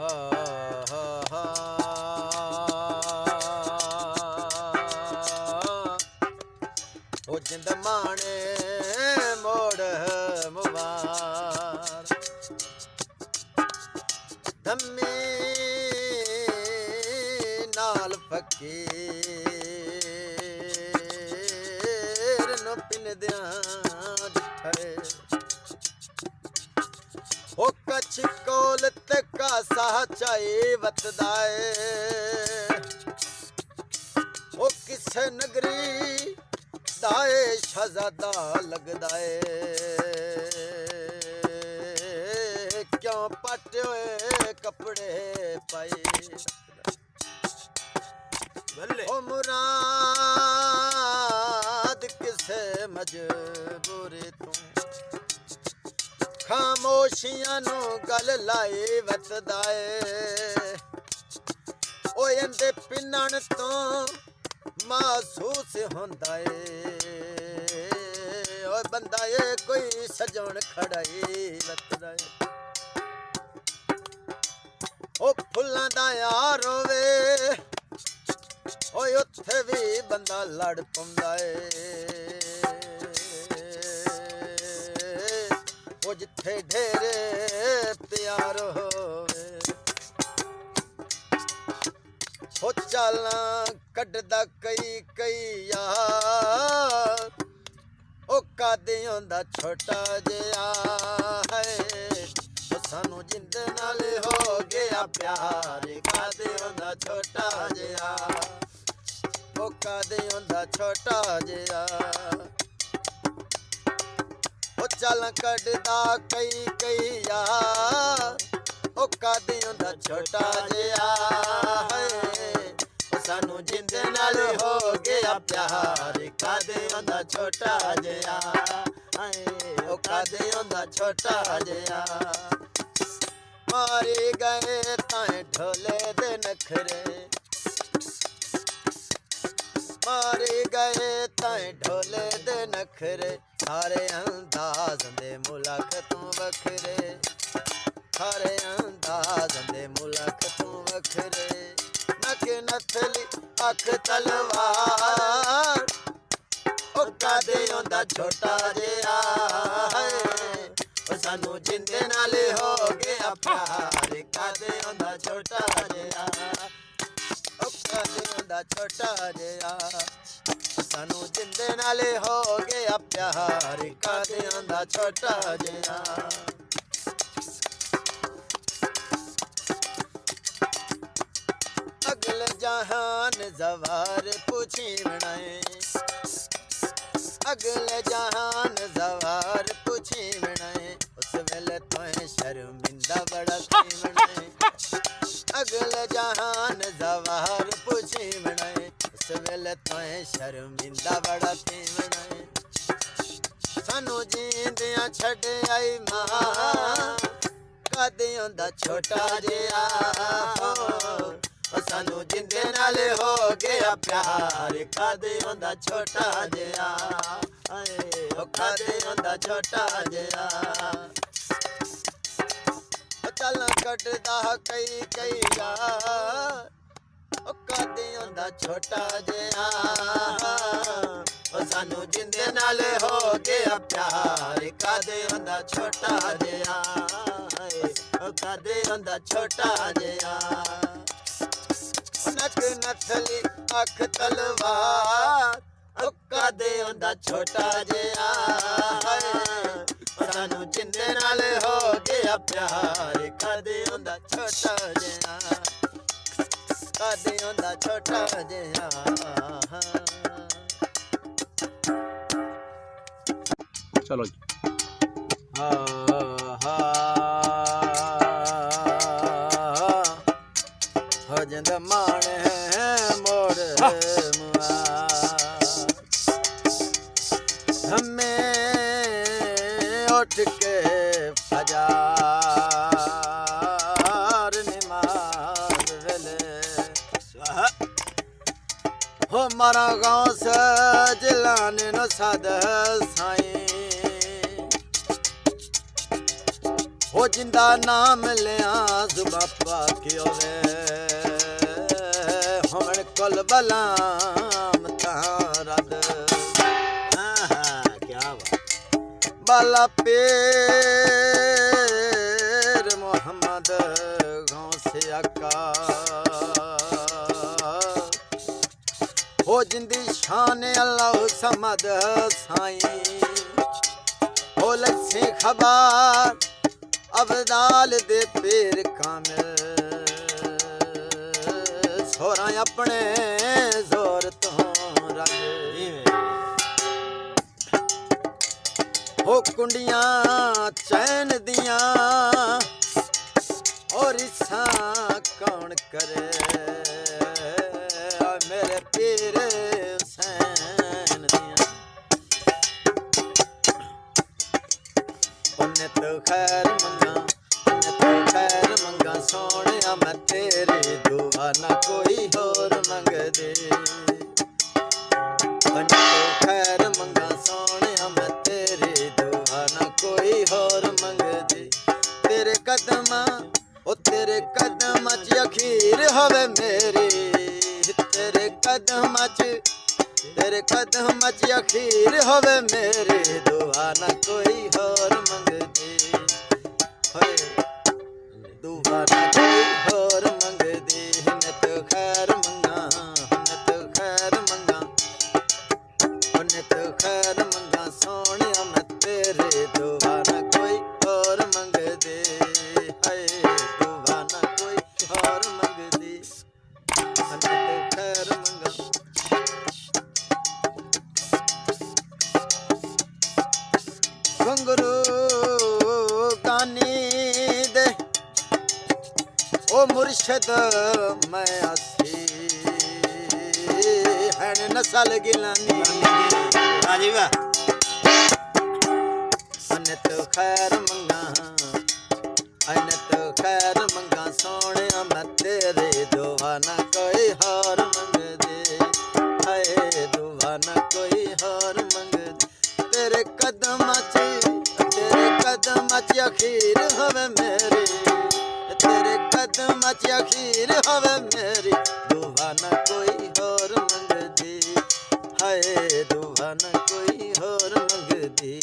हा हा हा ओ जिंद माने मोड़ मुबार धम्मी नाल फकीर नु पिन दियां जिठे ओ कछ कोल ते कासा चाई वतदाए ओ किसे नगरी दाए शहजादा लगदा है क्यों पटे हुए कपड़े पाए ओ मुराद किसे मजबूरी तू खामोशियां नु गल लाई वतदाए ओ इंदे पिनण तो महसूस होंदा है ओ बंदा ये कोई सजण खड़ाई वतदा है ओ फुल्लां दा यार होवे ओ उत्थे भी बंदा लड़ पौंदा है ओ जिथे ढेरे प्यार होवे ओ चालां कड्डदा कई कई यार ओ कादे होंदा छोटा जिहा है ओ सानू जिंद नाल हो गया प्यार कादे होंदा छोटा जिहा ओ कादे होंदा छोटा जिहा ओ चालां कड्डदा कई कई यार ओ कादे होंदा छोटा जिहा है सानू जिंद नाल हो गया प्यार कादे होंदा छोटा जिहा ओ कादे होंदा छोटा जिहा मारे गए ताए ढोले दे नखरे मारे गए ताए ढोले दे नखरे सारे अंदाज दे मुलाक तू वखरे सारे अंदाज दे मुलाक तू वखरे नक नथली अख तलवार ओ कादे होंदा छोटा जिहा ओ सानू जिंदे नाल हो गया प्यार कादे होंदा छोटा जिहा ओ कादे होंदा छोटा जिहा सानू जिंदे नाल हो गया प्यार कादे होंदा छोटा जिहा अगले जहान जवार पूछी बनाए अगले जहान जवार पूछी बनाए उस वेले तो शर्मिंदा बड़ा थी बनाए अगले जहान जवार पूछी बनाए उस वेले तो शर्मिंदा बड़ा थी बनाए सानू जींदियां छड़ आई मां कादे होंदा छोटा जिहा सानू जिंदे नाल हो गया प्यार कादे होंदा छोटा जिहा ओ कादे होंदा छोटा जिहा चल कटदा कई कई यार ओ कादे होंदा छोटा जिहा ओ सानू जिंदे नाल हो गया प्यार कादे होंदा छोटा जिहा ओ कादे होंदा छोटा जिहा नक नथली अख तलवार ओ कादे होंदा छोटा जिहा सानू जिंदे नाल हो गया प्यार कादे होंदा छोटा जिहा कादे होंदा छोटा जिहा चलो जी हा हा हो जिंद माने मोड़ हमें उठ के फजार नमाज वेले हो मारा गाँव से जिलाने नो साद साईं हो जिंदा नाम लिया जुबा पाकी होवे हमन कुल बलाम तारद क्या बाला पेर मोहम्मद गाँव से अका हो जिंदी शान अल्लाह समद साईं हो लक्ष्मी खबर अबदाल दे पीर कामिल छोरा अपने जोर तो रख हो कुंडियां चैन दियां और इसा कौन करे मेरे पीर हुसैन दियां उन्हें तो खैर सोनिया मैं तेरी दुआ ना कोई होर मंग दे तो खैर मंगा सोनिया मैं तेरी दुआ ना कोई होर मंग दे तेरे कदमा ओ तेरे कदमा च अखीर होवे मेरी तेरे कदमा च अखीर होवे मेरी दुआ ना कोई होर मंग दे दुआ ना कोई होर मंग दे नित खैर मंगा नित खैर मंगा सोनिया मैं तेरे दुआ ना कोई होर मंग दे हाय दुआ ना कोई होर मंग दे नित खैर मंगा घुंघरू गानी दे ओ मुर्शद मैं आसी है नसल गिलानी राजीवा अनत खैर मंगा सोनिया मैं तेरे दुआ ना कोई हार मंग दे हाय दुआ ना कोई हार मंग दे तेरे कदम च अखीर होवे मेरी तेरे कदम च अखीर होवे मेरी दुआ ना कोई होर मंग दी हाय दुआ ना कोई होर मंग दी